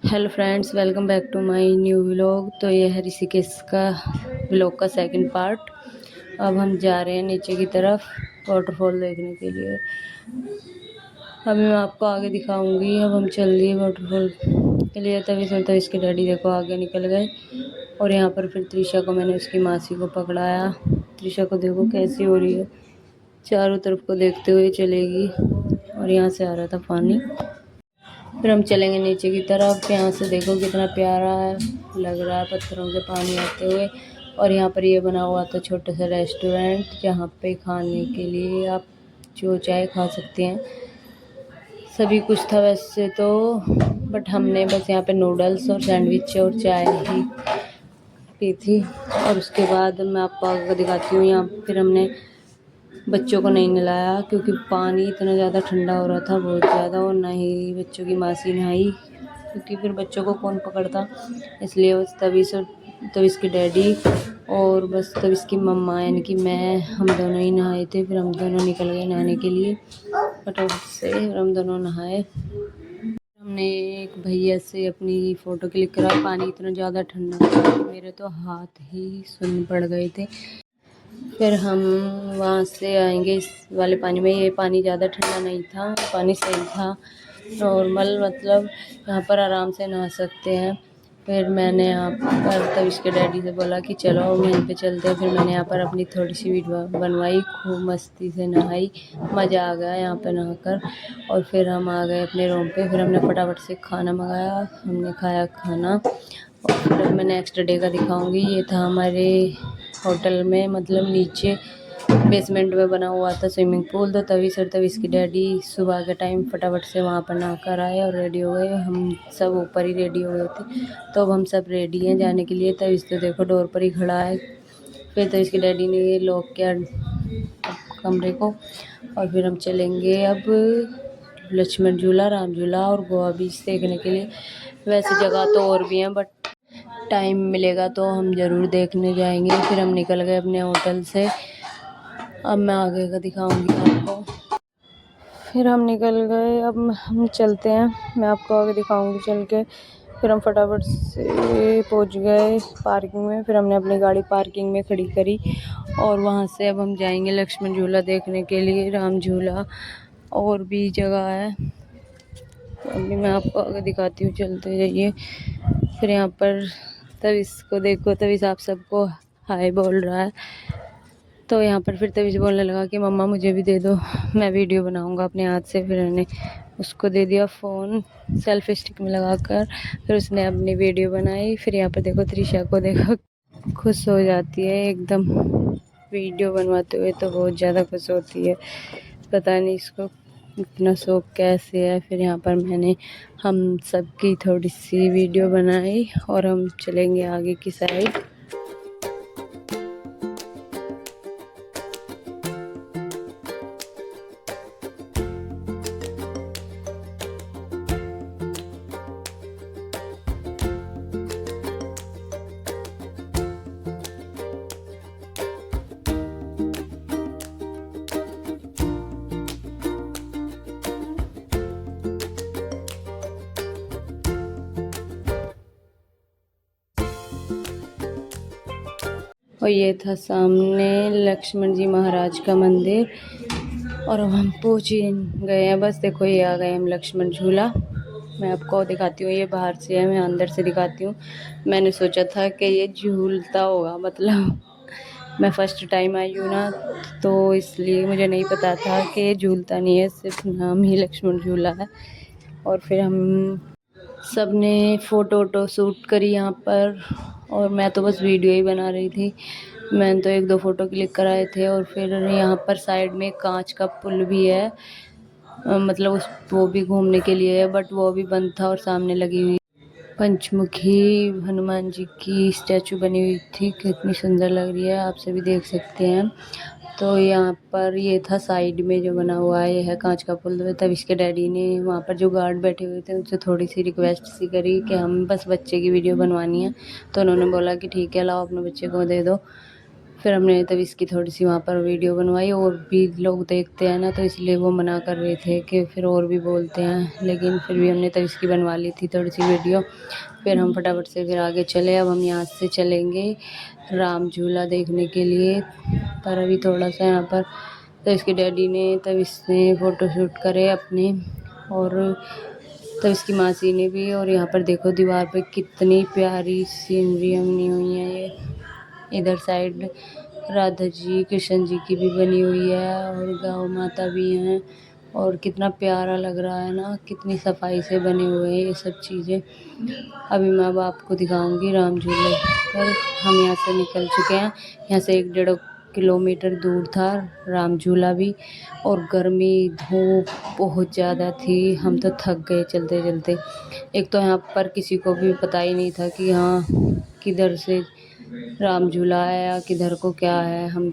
Hello friends, welcome back to my new vlog. तो ये है ऋषिकेश का व्लॉग का सेकंड पार्ट। अब हम जा रहे हैं नीचे की तरफ वाटरफॉल देखने के लिए। अभी मैं आपको आगे दिखाऊंगी। अब हम चल दिए वाटरफॉल के लिए। तभी सोचता इसके डैडी देखो आगे निकल गए। और यहाँ पर फिर त्रिशा को मैंने उसकी मासी को पकड़ाया। त्रिशा को देखो कैसी हो रही है, चारों तरफ को देखते हुए चलेगी। और यहाँ से आ रहा था पानी। फिर हम चलेंगे नीचे की तरफ। यहाँ से देखो कितना प्यारा है, लग रहा है पत्थरों से पानी आते हुए। और यहाँ पर ये बना हुआ था छोटा सा रेस्टोरेंट, जहाँ पे खाने के लिए आप जो चाहे खा सकते हैं। सभी कुछ था वैसे तो, बट हमने बस यहाँ पे नूडल्स और सैंडविच और चाय ही पी थी। और उसके बाद मैं आपको आगे दिखाती हूँ। यहाँ फिर हमने बच्चों को नहीं नहलाया क्योंकि पानी इतना ज़्यादा ठंडा हो रहा था, बहुत ज़्यादा। और ना ही बच्चों की मासी नहाई, क्योंकि फिर बच्चों को कौन पकड़ता। इसलिए बस तभी इसके डैडी और बस तभी इसकी मम्मा यानी कि मैं, हम दोनों ही नहाए थे। फिर हम दोनों निकल गए नहाने के लिए फटाफट से। हम दोनों नहाए। हमने एक भैया से अपनी फ़ोटो क्लिक करा। पानी इतना ज़्यादा ठंडा था कि मेरे तो हाथ ही सुन्न पड़ गए थे। फिर हम वहाँ से आएंगे इस वाले पानी में। ये पानी ज़्यादा ठंडा नहीं था, पानी सही था, नॉर्मल, मतलब यहाँ पर आराम से नहा सकते हैं। फिर मैंने यहाँ पर तब इसके डैडी से बोला कि चलो वहीं पे चलते हैं। फिर मैंने यहाँ पर अपनी थोड़ी सी वीडियो बनवाई, खूब मस्ती से नहाई, मज़ा आ गया यहाँ पे नहाकर। और फिर हम आ गए अपने रूम पे। फिर हमने फटाफट से खाना मंगाया, हमने खाया खाना। और फिर मैं नेक्स्ट डे का दिखाऊंगी। ये था हमारे होटल में, मतलब नीचे बेसमेंट में बना हुआ था स्विमिंग पूल। तो तभी इसकी डैडी सुबह के टाइम फटाफट से वहाँ पर नहाकर आए और रेडी हो गए। हम सब ऊपर ही रेडी हो गए थे। तो अब हम सब रेडी हैं जाने के लिए। तभी तो देखो डोर पर ही खड़ा है। फिर तो इसके डैडी ने ये लॉक किया कमरे को। और फिर हम चलेंगे अब लक्ष्मण झूला, राम झूला और गोवा बीच देखने के लिए। वैसे जगह तो और भी हैं, बट टाइम मिलेगा तो हम ज़रूर देखने जाएंगे। फिर हम निकल गए अपने होटल से। अब मैं आगे का दिखाऊंगी आपको। फिर हम निकल गए, अब हम चलते हैं, मैं आपको आगे दिखाऊंगी चल के। फिर हम फटाफट से पहुंच गए पार्किंग में। फिर हमने अपनी गाड़ी पार्किंग में खड़ी करी। और वहां से अब हम जाएंगे लक्ष्मण झूला देखने के लिए, राम झूला और भी जगह है। तो अभी मैं आपको आगे दिखाती हूँ, चलते जाइए। फिर यहाँ पर तब इसको देखो, तभी आप सबको हाय बोल रहा है। तो यहाँ पर फिर तभी से बोलने लगा कि मम्मा मुझे भी दे दो, मैं वीडियो बनाऊंगा अपने हाथ से। फिर मैंने उसको दे दिया फ़ोन सेल्फी स्टिक में लगाकर। फिर उसने अपनी वीडियो बनाई। फिर यहाँ पर देखो त्रिशा को देखो, खुश हो जाती है एकदम। वीडियो बनवाते हुए तो बहुत ज़्यादा खुश होती है, पता नहीं इसको इतना शौक कैसे है। फिर यहाँ पर मैंने हम सब की थोड़ी सी वीडियो बनाई और हम चलेंगे आगे की साइड। और ये था सामने लक्ष्मण जी महाराज का मंदिर। और अब हम पहुँच ही गए हैं, बस देखो ये आ गए हम लक्ष्मण झूला। मैं आपको दिखाती हूँ, ये बाहर से है, मैं अंदर से दिखाती हूँ। मैंने सोचा था कि ये झूलता होगा, मतलब मैं फ़र्स्ट टाइम आई हूँ ना, तो इसलिए मुझे नहीं पता था कि ये झूलता नहीं है, सिर्फ नाम ही लक्ष्मण झूला है। और फिर हम सब ने फ़ोटो वोटो शूट करी यहाँ पर। और मैं तो बस वीडियो ही बना रही थी। मैंने तो एक दो फ़ोटो क्लिक कराए थे। और फिर यहाँ पर साइड में कांच का पुल भी है, मतलब उस वो भी घूमने के लिए है, बट वो भी बंद था। और सामने लगी हुई पंचमुखी हनुमान जी की स्टैचू बनी हुई थी, कितनी सुंदर लग रही है, आप सभी देख सकते हैं। तो यहाँ पर ये था साइड में जो बना हुआ है, ये है कांच का पुल। तब इसके डैडी ने वहाँ पर जो गार्ड बैठे हुए थे उनसे थोड़ी सी रिक्वेस्ट सी करी कि हम बस बच्चे की वीडियो बनवानी है। तो उन्होंने बोला कि ठीक है, लाओ अपने बच्चे को दे दो। फिर हमने तब इसकी थोड़ी सी वहाँ पर वीडियो बनवाई, और भी लोग देखते हैं ना तो इसलिए वो मना कर रहे थे कि फिर और भी बोलते हैं, लेकिन फिर भी हमने तब इसकी बनवा ली थी थोड़ी सी वीडियो। फिर हम फटाफट से फिर आगे चले। अब हम यहाँ से चलेंगे राम झूला देखने के लिए, पर अभी थोड़ा सा यहाँ पर तो इसके डैडी ने तब इसने फ़ोटोशूट करे अपने, और तब इसकी मासी ने भी। और यहाँ पर देखो दीवार पे कितनी प्यारी सीनरी बनी हुई है। ये इधर साइड राधा जी कृष्ण जी की भी बनी हुई है, और गौ माता भी हैं, और कितना प्यारा लग रहा है ना, कितनी सफाई से बने हुए हैं ये सब चीज़ें। अभी मैं अब आपको दिखाऊंगी राम झूले पर। हम यहाँ से निकल चुके हैं, यहाँ से 1-1.5 किलोमीटर दूर था राम झूला भी, और गर्मी धूप बहुत ज़्यादा थी, हम तो थक गए चलते चलते। एक तो यहाँ पर किसी को भी पता ही नहीं था कि हाँ किधर से राम झूला है या किधर को क्या है।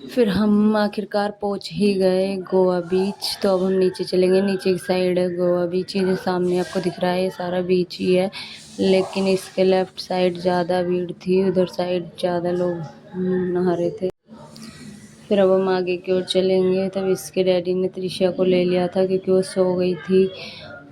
फिर हम आखिरकार पहुंच ही गए गोवा बीच। तो अब हम नीचे चलेंगे, नीचे की साइड है गोवा बीच, ये सामने आपको दिख रहा है ये सारा बीच ही है, लेकिन इसके लेफ़्ट साइड ज़्यादा भीड़ थी, उधर साइड ज़्यादा लोग नहा रहे थे। फिर अब हम आगे की ओर चलेंगे। तब इसके डैडी ने त्रिशा को ले लिया था क्योंकि वो सो गई थी,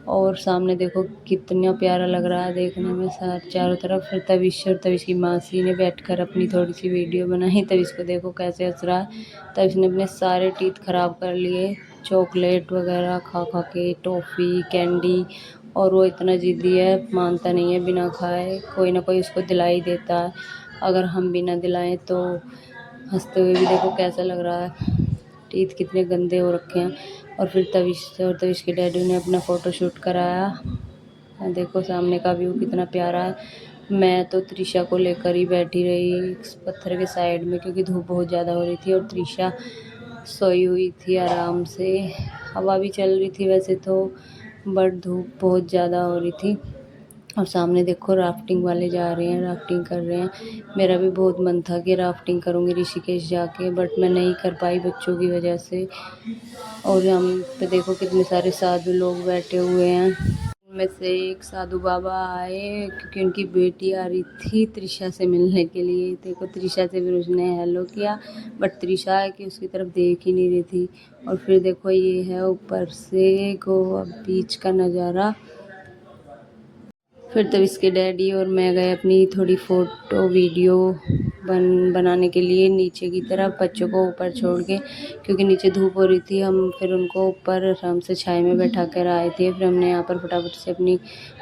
और सामने देखो कितना प्यारा लग रहा है देखने में चारों तरफ। फिर तविश और तविश की मासी ने बैठकर अपनी थोड़ी सी वीडियो बनाई। तब इसको देखो कैसे हंस रहा है। तब इसने अपने सारे टीथ ख़राब कर लिए चॉकलेट वगैरह खा खा के, टॉफ़ी कैंडी, और वो इतना ज़िद्दी है, मानता नहीं है बिना खाए, कोई ना कोई उसको दिला ही देता है, अगर हम भी ना दिलाएं तो। हंसते हुए भी देखो कैसा लग रहा है, टीथ कितने गंदे हो रखे हैं। और फिर तविश के डैडी ने अपना फ़ोटोशूट कराया। देखो सामने का व्यू कितना प्यारा है। मैं तो त्रिशा को लेकर ही बैठी रही इस पत्थर के साइड में, क्योंकि धूप बहुत ज़्यादा हो रही थी, और त्रिशा सोई हुई थी आराम से। हवा भी चल रही थी वैसे तो, बट धूप बहुत ज़्यादा हो रही थी। और सामने देखो राफ्टिंग वाले जा रहे हैं, राफ्टिंग कर रहे हैं। मेरा भी बहुत मन था कि राफ्टिंग करूँगी ऋषिकेश जाके, बट मैं नहीं कर पाई बच्चों की वजह से। और यहाँ पे देखो कितने सारे साधु लोग बैठे हुए हैं। उनमें से एक साधु बाबा आए क्योंकि उनकी बेटी आ रही थी त्रिशा से मिलने के लिए। देखो त्रिशा से फिर उसने हेलो किया, बट त्रिशा है कि उसकी तरफ देख ही नहीं रही थी। और फिर देखो ये है ऊपर से गोवा बीच का नज़ारा। फिर तब इसके डैडी और मैं गए अपनी थोड़ी फ़ोटो वीडियो बनाने के लिए नीचे की तरफ, बच्चों को ऊपर छोड़ के, क्योंकि नीचे धूप हो रही थी। हम फिर उनको ऊपर आराम से छाया में बैठा कर आए थे। फिर हमने यहाँ पर फटाफट से अपनी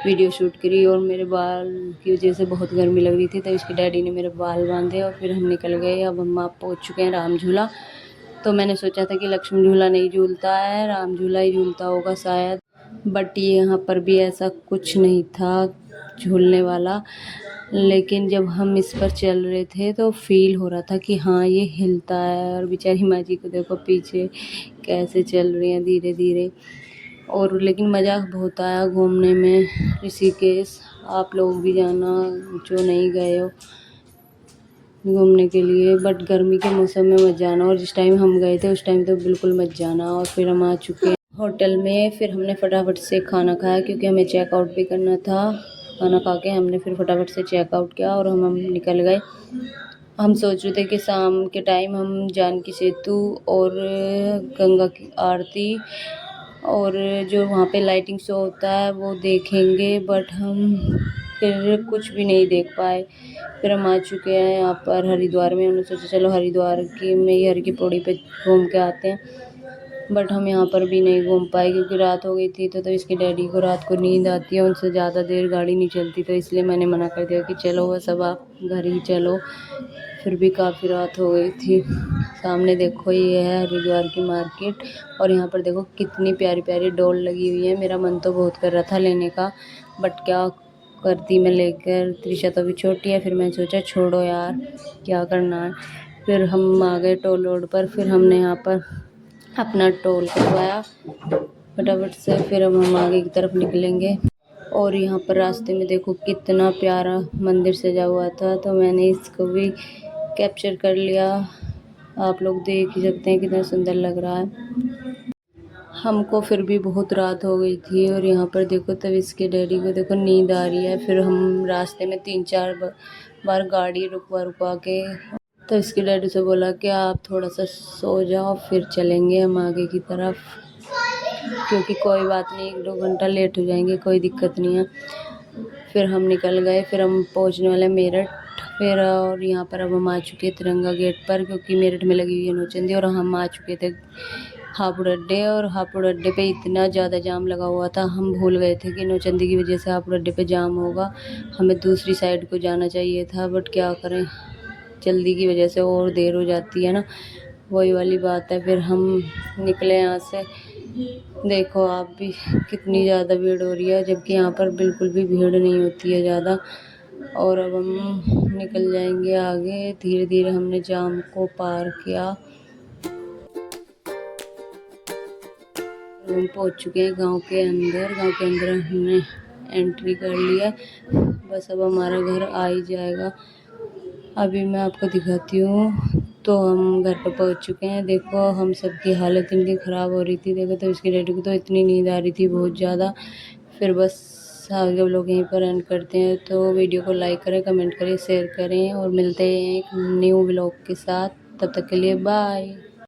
वीडियो शूट करी, और मेरे बाल की वजह से बहुत गर्मी लग रही थी, तब इसके डैडी ने मेरे बाल बांधे और फिर हम निकल गए। अब हम आप पहुँच चुके हैं राम झूला। तो मैंने सोचा था कि लक्ष्मण झूला नहीं झूलता है, राम झूला ही झूलता होगा शायद, बट यहाँ पर भी ऐसा कुछ नहीं था झूलने वाला। लेकिन जब हम इस पर चल रहे थे तो फील हो रहा था कि हाँ ये हिलता है। और बेचारी माँ जी को देखो पीछे कैसे चल रही हैं धीरे धीरे। और लेकिन मज़ा बहुत आया घूमने में ऋषिकेश। आप लोग भी जाना जो नहीं गए हो घूमने के लिए, बट गर्मी के मौसम में मत जाना, और जिस टाइम हम गए थे उस टाइम तो बिल्कुल मत जाना। और फिर हम आ चुके हैं होटल में। फिर हमने फटाफट से खाना खाया क्योंकि हमें चेकआउट भी करना था। खाना खा के हमने फिर फटाफट से चेकआउट किया और हम निकल गए। हम सोच रहे थे कि शाम के टाइम हम जानकी सेतु और गंगा की आरती और जो वहाँ पे लाइटिंग शो होता है वो देखेंगे, बट हम फिर कुछ भी नहीं देख पाए। फिर हम आ चुके हैं यहाँ पर हरिद्वार में। हमने सोचा चलो हरिद्वार की में ही हर की पौड़ी पे घूम के आते हैं, बट हम यहाँ पर भी नहीं घूम पाए क्योंकि रात हो गई थी। तो इसके डैडी को रात को नींद आती है, उनसे ज़्यादा देर गाड़ी नहीं चलती, तो इसलिए मैंने मना कर दिया कि चलो बस अब आप घर ही चलो। फिर भी काफ़ी रात हो गई थी। सामने देखो ये है हरिद्वार की मार्केट, और यहाँ पर देखो कितनी प्यारी प्यारी डॉल लगी हुई है। मेरा मन तो बहुत कर रहा था लेने का, बट क्या करती मैं लेकर, त्रिशा तो अभी छोटी है। फिर मैंने सोचा छोड़ो यार क्या करना है। फिर हम आ गए टोल रोड पर। फिर हमने यहाँ पर अपना टोल कटवाया फटाफट से। फिर अब हम आगे की तरफ निकलेंगे। और यहाँ पर रास्ते में देखो कितना प्यारा मंदिर सजा हुआ था, तो मैंने इसको भी कैप्चर कर लिया। आप लोग देख ही सकते हैं कितना सुंदर लग रहा है। हमको फिर भी बहुत रात हो गई थी, और यहाँ पर देखो तब इसके डैडी को देखो नींद आ रही है। फिर हम रास्ते में 3-4 बार गाड़ी रुकवा रुकवा के तो इसके डैडी से बोला कि आप थोड़ा सा सो जाओ, फिर चलेंगे हम आगे की तरफ, क्योंकि कोई बात नहीं, 1-2 घंटा लेट हो जाएंगे, कोई दिक्कत नहीं है। फिर हम निकल गए, फिर हम पहुंचने वाले मेरठ। फिर और यहाँ पर अब हम आ चुके तिरंगा गेट पर, क्योंकि मेरठ में लगी हुई है नौचंदी, और हम आ चुके थे हापुड़ अड्डे। और हापुड़ अड्डे पे इतना ज़्यादा जाम लगा हुआ था, हम भूल गए थे कि नौचंदी की वजह से हापुड़ अड्डे पे जाम होगा। हमें दूसरी साइड को जाना चाहिए था, बट क्या करें, जल्दी की वजह से और देर हो जाती है ना, वही वाली बात है। फिर हम निकले यहाँ से। देखो आप भी कितनी ज़्यादा भीड़ हो रही है, जबकि यहाँ पर बिल्कुल भी भीड़ नहीं होती है ज़्यादा। और अब हम निकल जाएंगे आगे। धीरे धीरे हमने जाम को पार किया। हम पहुँच चुके हैं गांव के अंदर। गांव के अंदर हमने एंट्री कर लिया, बस अब हमारा घर आ ही जाएगा। अभी मैं आपको दिखाती हूँ। तो हम घर पर पहुँच चुके हैं। देखो हम सबकी हालत इनकी ख़राब हो रही थी। देखो तो इसके डैडी को तो इतनी नींद आ रही थी बहुत ज़्यादा। फिर बस आगे लोग यहीं पर एंड करते हैं। तो वीडियो को लाइक करें, कमेंट करें, शेयर करें, और मिलते हैं एक न्यू व्लॉग के साथ। तब तक के लिए बाय।